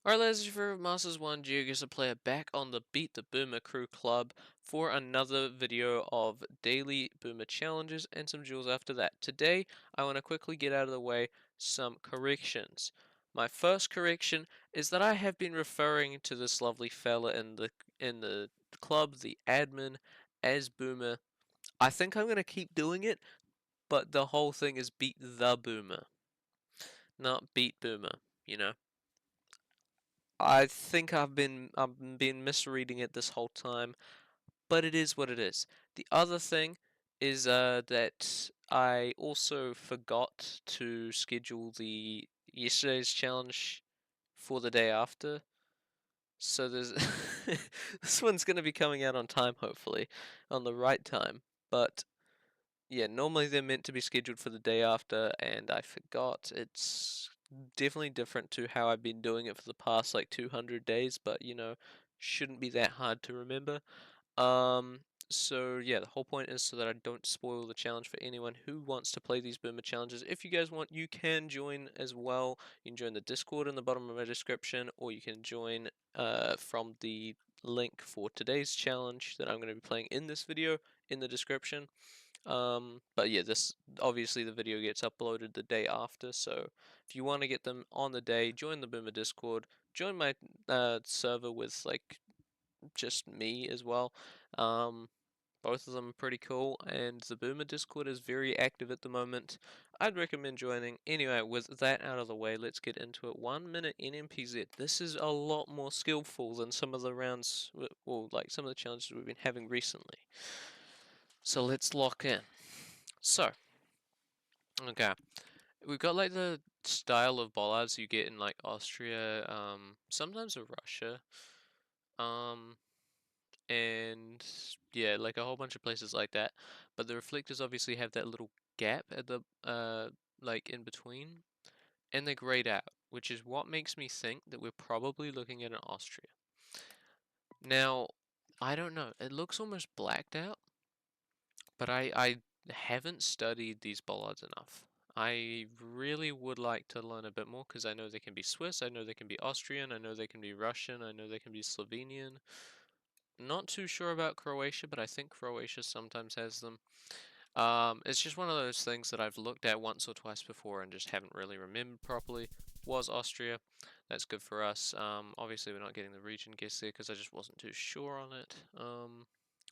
Alright, ladies and gentlemen, Masters 1 Geoguessr player back on the Beat the Boomer Crew Club for another video of daily Boomer challenges and some jewels after that. Today, I want to quickly get out of the way some corrections. My first correction is that I have been referring to this lovely fella in the club, the admin, as Boomer. I think I'm going to keep doing it, but the whole thing is Beat the Boomer, not Beat Boomer, you know? I think I've been misreading it this whole time, but it is what it is. The other thing is that I also forgot to schedule the yesterday's challenge for the day after. So there's this one's going to be coming out on time, hopefully, on the right time. But yeah, normally they're meant to be scheduled for the day after, and I forgot. It's definitely different to how I've been doing it for the past like 200 days, but shouldn't be that hard to remember. Um, so yeah, the whole point is so that I don't spoil the challenge for anyone who wants to play these Boomer challenges. If you guys want, you can join as well. You can join the Discord in the bottom of my description, or you can join from the link for today's challenge that I'm going to be playing in this video in the description. But yeah, this obviously the video gets uploaded the day after, so if you want to get them on the day, join the Boomer Discord, join my server with like just me as well. Um, both of them are pretty cool, and the Boomer Discord is very active at the moment. I'd recommend joining. Anyway, with that out of the way, let's get into it. 1 minute NMPZ. This is a lot more skillful than some of the rounds, or like some of the challenges we've been having recently. So let's lock in. So, okay, we've got like the style of bollards you get in like Austria, sometimes Russia, um, and yeah, like a whole bunch of places like that. But the reflectors obviously have that little gap at the like in between, and they're grayed out, which is what makes me think that we're probably looking at an Austria. Now, I don't know. It looks almost blacked out, but I haven't studied these bollards enough. I really would like to learn a bit more because I know they can be Swiss, I know they can be Austrian, I know they can be Russian, I know they can be Slovenian. Not too sure about Croatia, but I think Croatia sometimes has them. It's just one of those things that I've looked at once or twice before and just haven't really remembered properly. Was Austria. That's good for us. Obviously we're not getting the region guess there because I just wasn't too sure on it.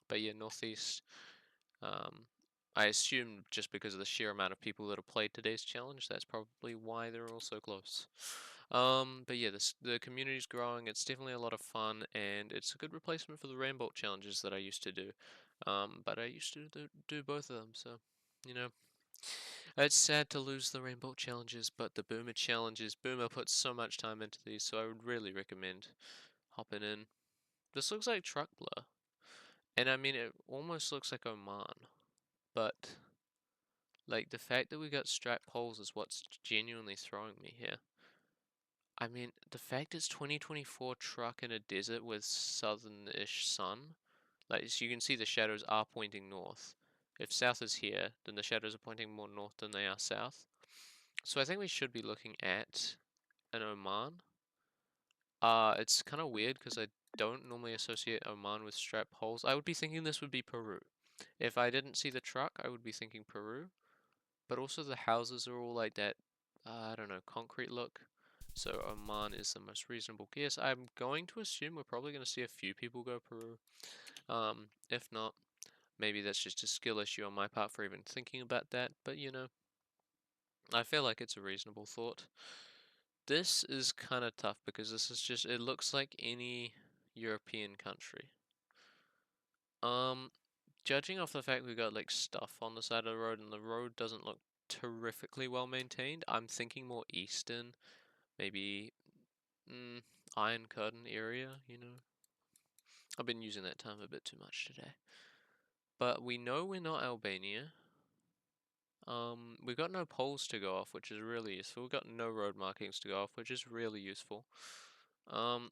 But yeah, Northeast. Um, I assume just because of the sheer amount of people that have played today's challenge, that's probably why they're all so close. But yeah, the community's growing. It's definitely a lot of fun, and it's a good replacement for the Rainbow challenges that I used to do. But I used to do both of them, so you know, it's sad to lose the Rainbow challenges, but the Boomer challenges, Boomer puts so much time into these, so I would really recommend hopping in. This looks like Truck Blur, and I mean, it almost looks like Oman. But like the fact that we got striped poles is what's genuinely throwing me here. I mean, the fact it's 2024 truck in a desert with southern-ish sun, like so you can see the shadows are pointing north. If south is here, then the shadows are pointing more north than they are south. So I think we should be looking at an Oman. It's kind of weird because I don't normally associate Oman with striped poles. I would be thinking this would be Peru. If I didn't see the truck, I would be thinking Peru. But also the houses are all like that, I don't know, concrete look. So Oman is the most reasonable guess. I'm going to assume we're probably going to see a few people go Peru. If not, maybe that's just a skill issue on my part for even thinking about that. But I feel like it's a reasonable thought. This is kind of tough because this is just, it looks like any European country. Um, Judging off the fact we got like stuff on the side of the road and the road doesn't look terrifically well maintained, I'm thinking more eastern, maybe Iron Curtain area. I've been using that term a bit too much today. But we know we're not Albania. We've got no poles to go off, which is really useful. We've got no road markings to go off, which is really useful.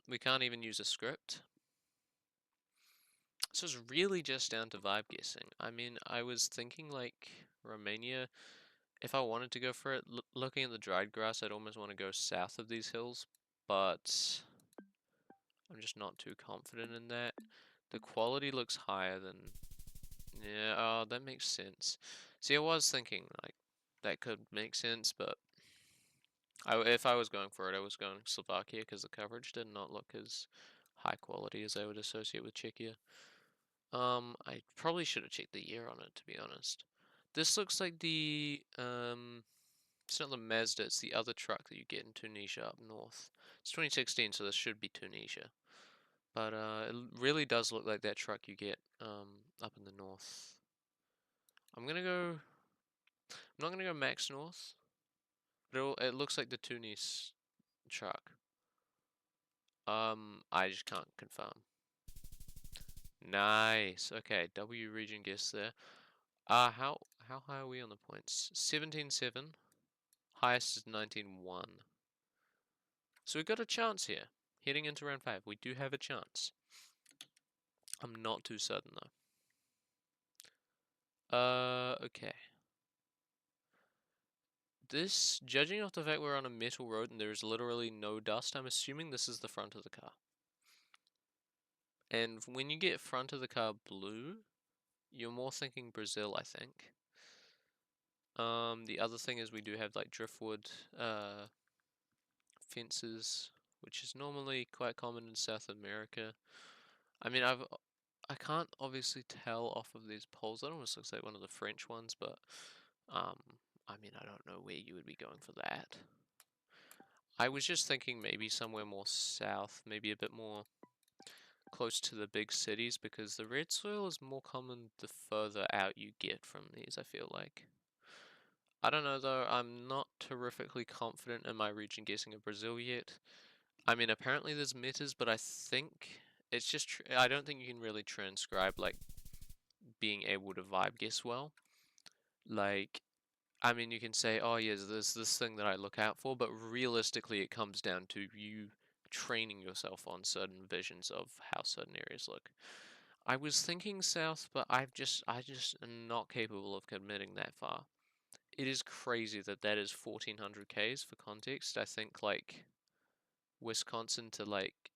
We can't even use a script. So it's really just down to vibe guessing. I mean, I was thinking like Romania. If I wanted to go for it, looking at the dried grass, I'd almost want to go south of these hills, but I'm just not too confident in that. The quality looks higher than... Yeah, oh, that makes sense. See, I was thinking, like, that could make sense, but if I was going for it, I was going Slovakia because the coverage did not look as high quality as I would associate with Czechia. I probably should have checked the year on it, to be honest. This looks like it's not the Mazda, it's the other truck that you get in Tunisia up north. It's 2016, so this should be Tunisia. But it really does look like that truck you get up in the north. I'm not gonna go max north, but it looks like the Tunis truck. I just can't confirm. Nice. Okay, W region guess there. How high are we on the points? 17.7. Highest is 19.1. So we've got a chance here. Heading into round 5, we do have a chance. I'm not too certain though. Okay. This, judging off the fact we're on a metal road and there is literally no dust, I'm assuming this is the front of the car. And when you get front of the car blue, you're more thinking Brazil, I think. The other thing is we do have like driftwood fences, which is normally quite common in South America. I mean, I can't obviously tell off of these poles. That almost looks like one of the French ones, but um, I mean, I don't know where you would be going for that. I was just thinking maybe somewhere more south, maybe a bit more close to the big cities, because the red soil is more common the further out you get from these, I feel like. I don't know though, I'm not terrifically confident in my region guessing of Brazil yet. I mean, apparently there's metas, but I think it's just, I don't think you can really transcribe, like, being able to vibe guess well. Like, I mean, you can say, oh, yes, there's this thing that I look out for, but realistically, it comes down to you training yourself on certain visions of how certain areas look. I was thinking south, but I just am not capable of committing that far. It is crazy that that is 1400 Ks for context. I think like Wisconsin to like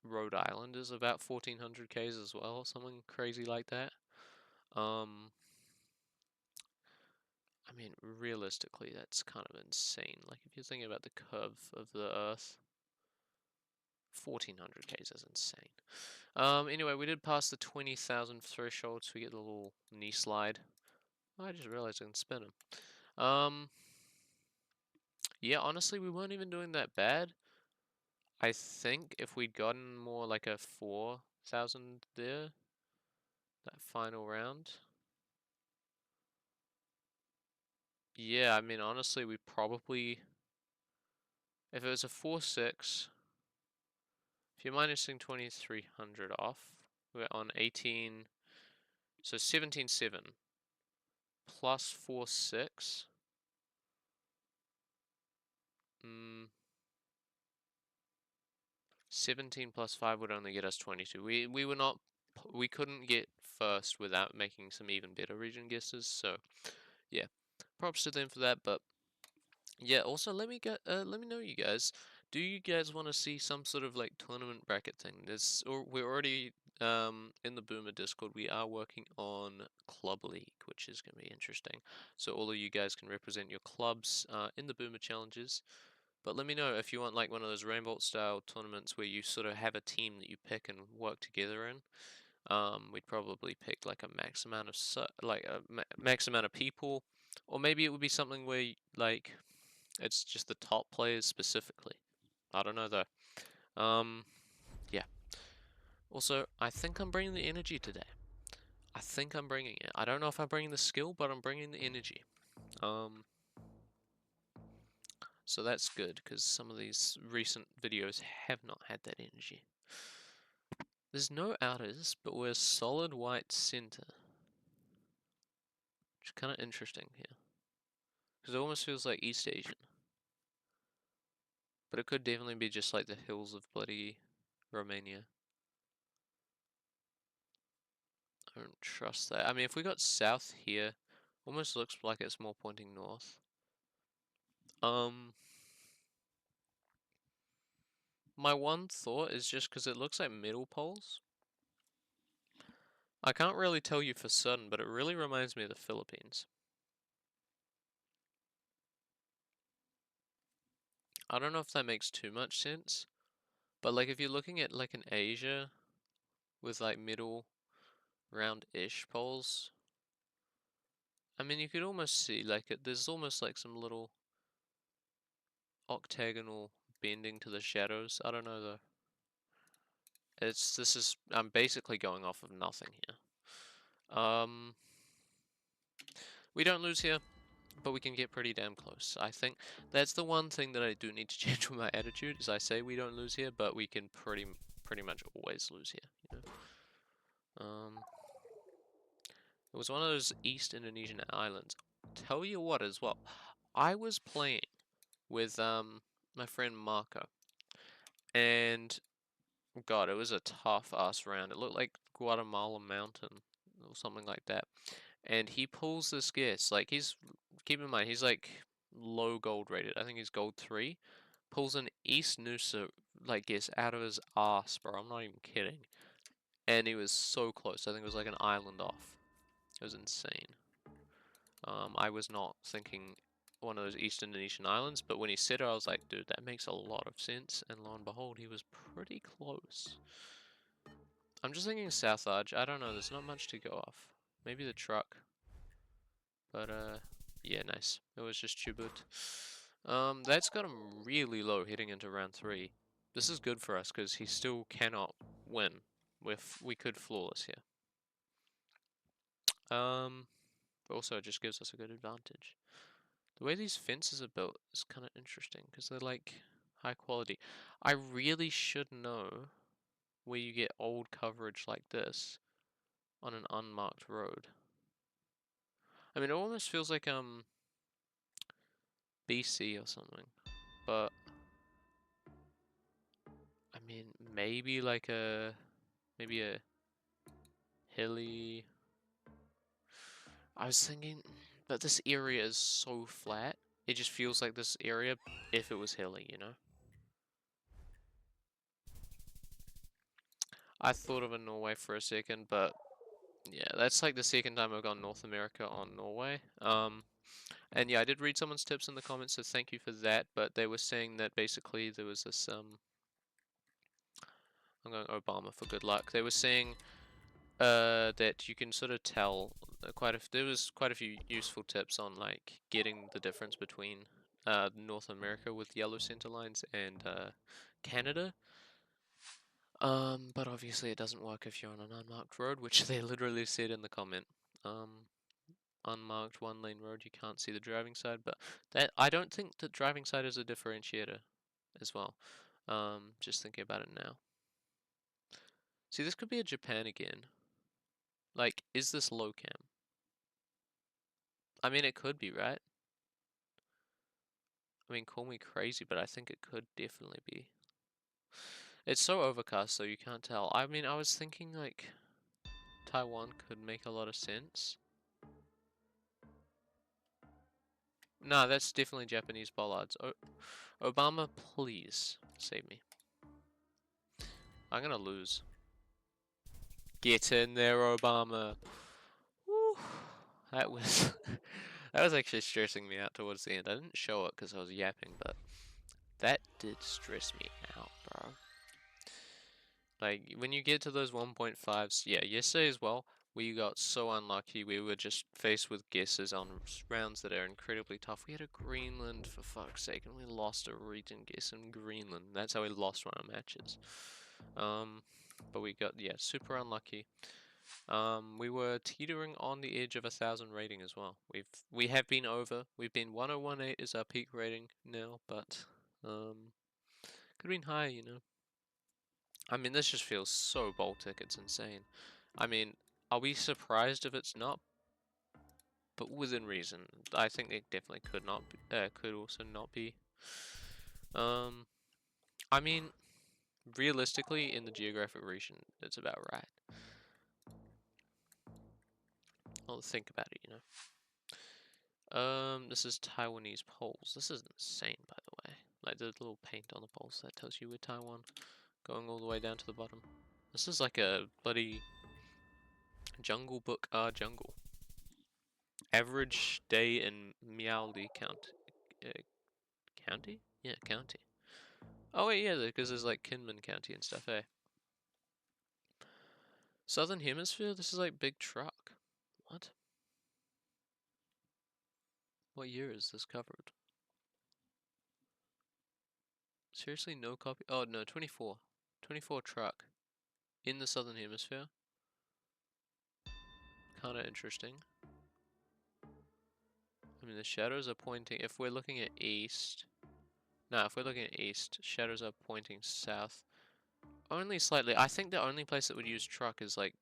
Rhode Island is about 1400 Ks as well, something crazy like that. Um, I mean, realistically, that's kind of insane. Like, if you're thinking about the curve of the Earth, 1400 Ks is insane. Anyway, we did pass the 20,000 threshold, so we get the little knee slide. I just realized I can spin him. Yeah, honestly, we weren't even doing that bad. I think if we'd gotten more like a 4,000 there, that final round. Yeah, I mean, honestly, we probably, if it was a 4.6, if you're minusing 2,300 off, we're on 18, so 17.7 plus 4.6. 17 plus 5 would only get us 22. We couldn't get first without making some even better region guesses, so yeah. Props to them for that, but yeah, also let me know, you guys. Do you guys want to see some sort of like tournament bracket thing? Or we're already in the Boomer Discord. We are working on Club League, which is going to be interesting. So all of you guys can represent your clubs in the Boomer challenges. But let me know if you want like one of those Rainbolt style tournaments where you sort of have a team that you pick and work together in. We'd probably pick like a max amount of max amount of people, or maybe it would be something where like it's just the top players specifically. I don't know though. Yeah. Also, I think I'm bringing the energy today. I think I'm bringing it. I don't know if I'm bringing the skill, but I'm bringing the energy. So that's good, because some of these recent videos have not had that energy. There's no outers, but we're solid white center. Which is kind of interesting here. Because it almost feels like East Asian. But it could definitely be just like the hills of bloody Romania. I don't trust that. I mean, if we got south here, almost looks like it's more pointing north. My one thought is just because it looks like middle poles. I can't really tell you for certain, but it really reminds me of the Philippines. I don't know if that makes too much sense, but like if you're looking at like an Asia with like middle round-ish poles, I mean you could almost see like there's almost like some little octagonal bending to the shadows. I don't know though. I'm basically going off of nothing here. We don't lose here, but we can get pretty damn close. I think that's the one thing that I do need to change with my attitude, is I say we don't lose here, but we can pretty much always lose here, you know? It was one of those East Indonesian islands. Tell you what as well, I was playing with my friend Marco, and God, it was a tough ass round. It looked like Guatemala Mountain or something like that. And he pulls this guess, like keep in mind, he's like low gold rated. I think he's gold 3. Pulls an East Noosa, like guess, out of his ass, bro. I'm not even kidding. And he was so close. I think it was like an island off. It was insane. I was not thinking one of those East Indonesian islands, but when he said it, I was like, dude, that makes a lot of sense. And lo and behold, he was pretty close. I'm just thinking South Arch. I don't know. There's not much to go off. Maybe the truck. But, yeah, nice. It was just Chubut. That's got him really low heading into round 3. This is good for us because he still cannot win. We could flawless here. Also it just gives us a good advantage. The way these fences are built is kind of interesting because they're like high quality. I really should know where you get old coverage like this on an unmarked road. I mean, it almost feels like BC or something, but I mean, maybe like maybe a hilly. I was thinking, but this area is so flat. It just feels like this area if it was hilly, you know? I thought of a Norway for a second, but yeah, that's like the second time I've gone North America on Norway. And yeah, I did read someone's tips in the comments, so thank you for that. But they were saying that basically there was this I'm going Obama for good luck. They were saying that you can sort of tell there was quite a few useful tips on like getting the difference between North America with yellow center lines and Canada. But obviously it doesn't work if you're on an unmarked road, which they literally said in the comment. Unmarked 1-lane road, you can't see the driving side, but that I don't think that driving side is a differentiator as well. Just thinking about it now. See, this could be a Japan again. Like, is this low cam? I mean, it could be, right? I mean, call me crazy, but I think it could definitely be. It's so overcast, so you can't tell. I mean, I was thinking, like, Taiwan could make a lot of sense. No, that's definitely Japanese bollards. Obama, please save me. I'm gonna lose. Get in there, Obama. Woo. That was that was actually stressing me out towards the end. I didn't show it because I was yapping, but that did stress me out, bro. Like, when you get to those 1.5s, yeah, yesterday as well, we got so unlucky. We were just faced with guesses on rounds that are incredibly tough. We had a Greenland, for fuck's sake, and we lost a region guess in Greenland. That's how we lost one of our matches. But we got, yeah, super unlucky. We were teetering on the edge of 1,000 rating as well. We have been over. We've been 1018 is our peak rating now, but could have been higher, you know. I mean, this just feels so Baltic, it's insane. I mean, are we surprised if it's not? But within reason. I think it definitely could also not be. I mean, realistically, in the geographic region, it's about right. Well, think about it, you know. This is Taiwanese poles. This is insane, by the way. Like the little paint on the poles that tells you we're Taiwan, going all the way down to the bottom. This is like a bloody Jungle Book jungle. Average day in Miaoli County? Yeah, county. Oh wait, yeah, because there's like Kinmen County and stuff, eh? Southern Hemisphere? This is like big truck. What? What year is this covered? Seriously, no copy? Oh no, 24. 24 truck. In the Southern Hemisphere. Kinda interesting. I mean, the shadows are pointing, if we're looking at east... No, if we're looking at east, shadows are pointing south. Only slightly. I think the only place that would use truck is like...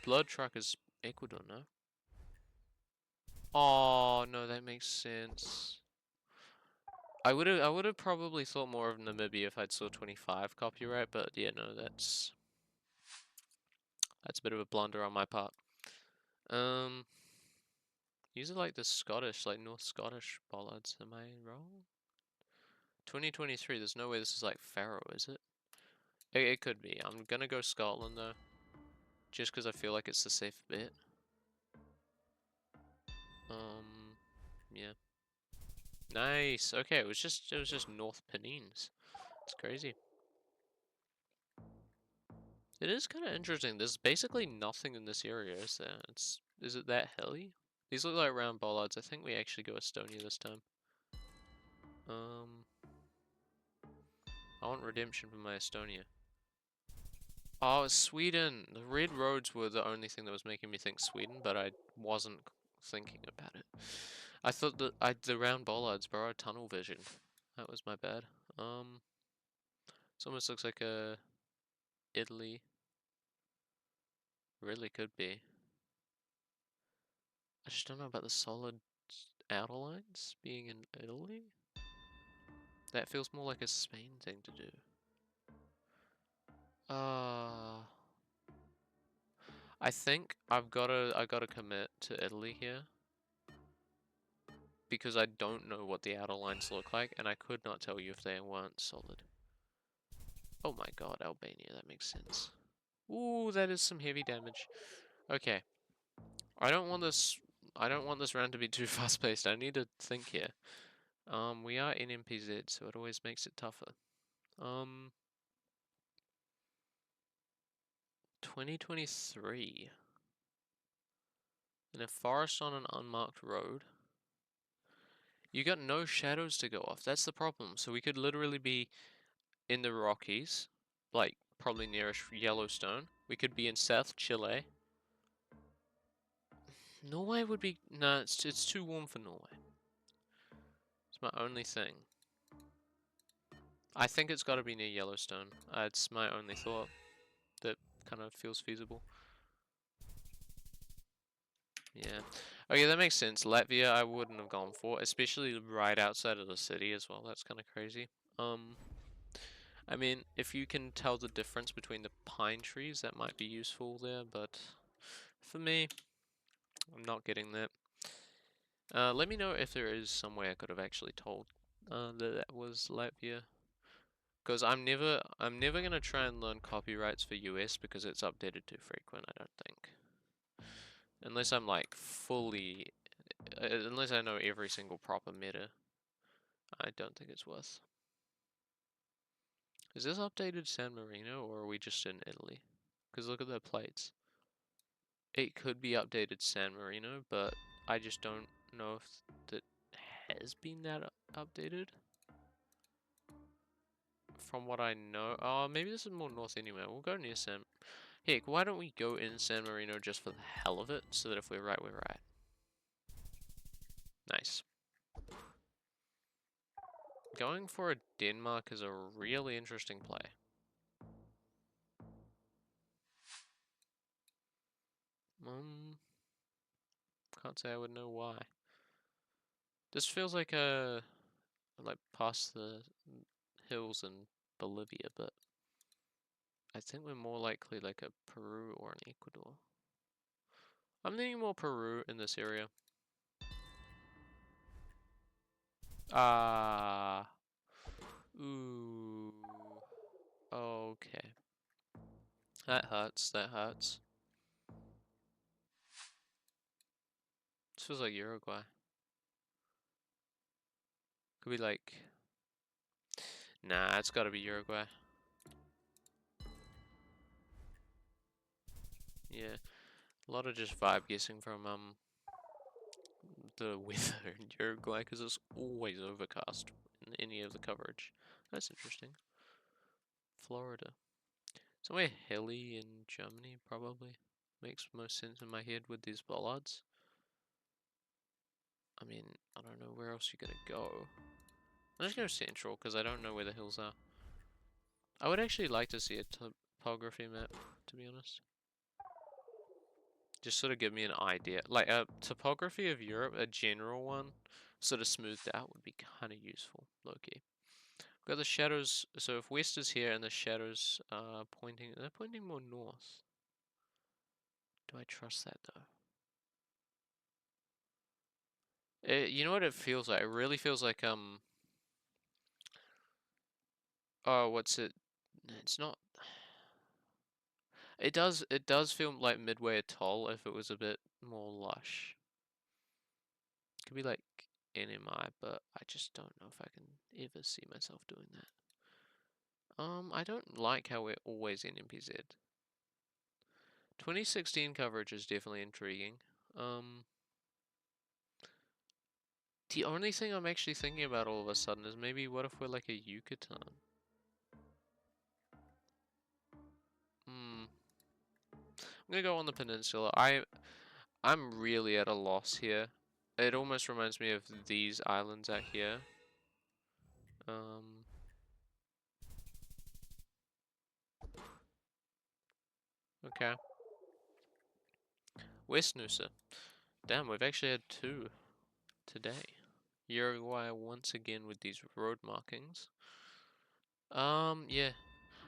Blood truck is Ecuador, no? Oh, no, that makes sense. I would have probably thought more of Namibia if I'd saw 25 copyright, but yeah, no, that's a bit of a blunder on my part. These are like the Scottish, like North Scottish bollards. Am I wrong? 2023. There's no way this is like Faroe, is it? It could be. I'm gonna go Scotland though, just because I feel like it's the safe bet. Yeah. Nice. Okay, it was just North Pennines. It's crazy. It is kind of interesting. There's basically nothing in this area, is there? Is it that hilly? These look like round bollards. I think we actually go Estonia this time. I want redemption for my Estonia. Oh, it's Sweden. The red roads were the only thing that was making me think Sweden, but I wasn't thinking about it. I thought that the round bollards, bro, tunnel vision. That was my bad. This almost looks like a Italy. Really could be. I just don't know about the solid outer lines being in Italy. That feels more like a Spain thing to do. I think I gotta commit to Italy here. Because I don't know what the outer lines look like, and I could not tell you if they weren't solid. Oh my god, Albania, that makes sense. Ooh, that is some heavy damage. Okay. I don't want this round to be too fast-paced. I need to think here. We are in MPZ, so it always makes it tougher. 2023. In a forest on an unmarked road. You got no shadows to go off. That's the problem. So we could literally be in the Rockies, like probably nearish Yellowstone. We could be in South Chile. Norway would be... No, it's too warm for Norway. It's my only thing. I think it's got to be near Yellowstone. It's my only thought that kind of feels feasible. Yeah. Okay, that makes sense. Latvia I wouldn't have gone for, especially right outside of the city as well. That's kind of crazy. I mean, if you can tell the difference between the pine trees, that might be useful there, but for me, I'm not getting that. Let me know if there is some way I could have actually told that was Latvia. Because I'm never gonna try and learn copyrights for US because it's updated too frequent, I don't think. Unless I'm like fully, unless I know every single proper meta, I don't think it's worth. Is this updated San Marino or are we just in Italy? Because look at the plates. It could be updated San Marino, but I just don't know if that has been that updated. From what I know, oh, maybe this is more north anyway. We'll go near San. Heck, why don't we go in San Marino just for the hell of it, so that if we're right, we're right. Nice. Going for a Denmark is a really interesting play. Can't say I would know why. This feels like past the hills in Bolivia, but I think we're more likely like a Peru or an Ecuador. I'm thinking more Peru in this area. Ooh. Okay. That hurts. That hurts. This feels like Uruguay. Could be like... Nah, it's gotta be Uruguay. Yeah. A lot of just vibe guessing from the weather in Uruguay because it's always overcast in any of the coverage. That's interesting. Florida. Somewhere hilly in Germany, probably. Makes most sense in my head with these bollards. I mean, I don't know where else you're gonna go. I'm just gonna go central because I don't know where the hills are. I would actually like to see a topography map, to be honest. Just sort of give me an idea. Like a topography of Europe, a general one, sort of smoothed out would be kind of useful, low-key. We've got the shadows, so if west is here and the shadows are pointing, they're pointing more north. Do I trust that though? You know what it feels like? It really feels like, oh, what's it? It's not, it does feel like Midway Atoll if it was a bit more lush. Could be like NMI, but I just don't know if I can ever see myself doing that. I don't like how we're always in MPZ. 2016 coverage is definitely intriguing. The only thing I'm actually thinking about all of a sudden is maybe what if we're like a Yucatan? I'm gonna go on the peninsula. I'm really at a loss here. It almost reminds me of these islands out here. Okay. West Nusa. Damn, we've actually had two today. Uruguay once again with these road markings. Yeah.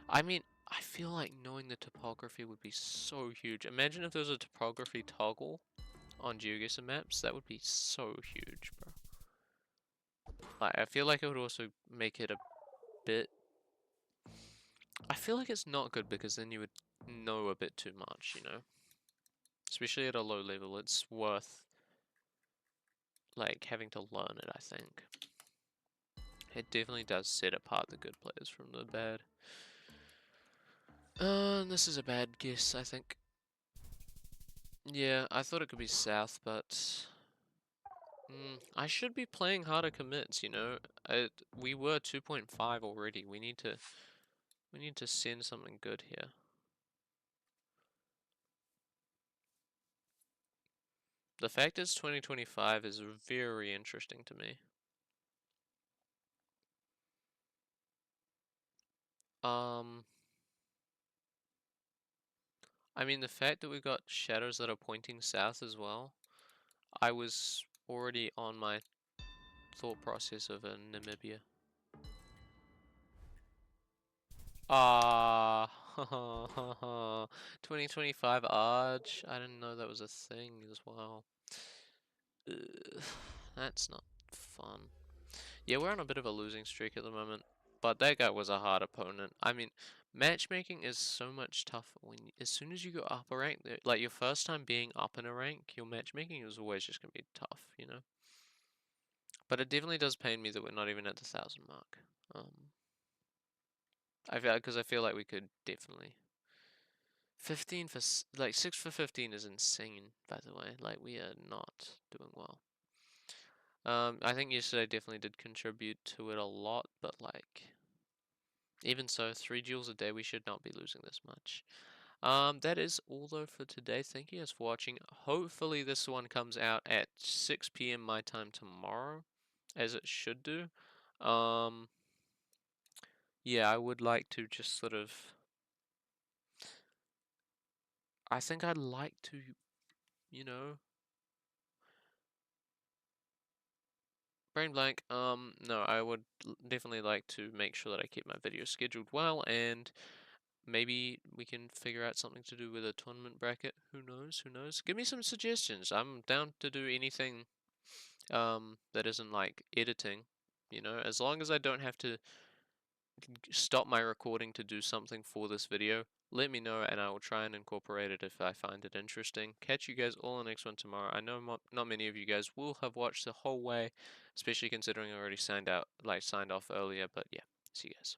I mean, I feel like knowing the topography would be so huge. Imagine if there was a topography toggle on Geoguessr maps. That would be so huge, bro. Like, I feel like it would also make it a bit... I feel like it's not good because then you would know a bit too much, you know? Especially at a low level, it's worth, like, having to learn it, I think. It definitely does set apart the good players from the bad. This is a bad guess, I think. Yeah, I thought it could be south, but... I should be playing harder commits, you know? We were 2.5 already. We need to send something good here. The fact it's 2025 is very interesting to me. I mean, the fact that we've got shadows that are pointing south as well, I was already on my thought process of a Namibia. Ah, 2025 Arch. I didn't know that was a thing as well. Ugh, that's not fun. Yeah, we're on a bit of a losing streak at the moment, but that guy was a hard opponent. I mean, matchmaking is so much tougher as soon as you go up a rank, like your first time being up in a rank, your matchmaking is always just gonna be tough, you know? But it definitely does pain me that we're not even at the 1,000 mark. Because I feel like we could definitely 15 for like 6 for 15 is insane, by the way. Like we are not doing well. I think yesterday definitely did contribute to it a lot, but like even so, 3 joules a day, we should not be losing this much. That is all though for today. Thank you guys for watching. Hopefully this one comes out at 6 p.m. my time tomorrow, as it should do. Yeah, I would like to just sort of... I think I'd like to, you know... Brain blank. No, I would definitely like to make sure that I keep my videos scheduled well, and maybe we can figure out something to do with a tournament bracket. Who knows? Who knows? Give me some suggestions. I'm down to do anything that isn't like editing, you know, as long as I don't have to stop my recording to do something for this video, let me know and I will try and incorporate it if I find it interesting. Catch you guys all in the next one tomorrow. I know not many of you guys will have watched the whole way, especially considering I already signed off earlier, but yeah, see you guys.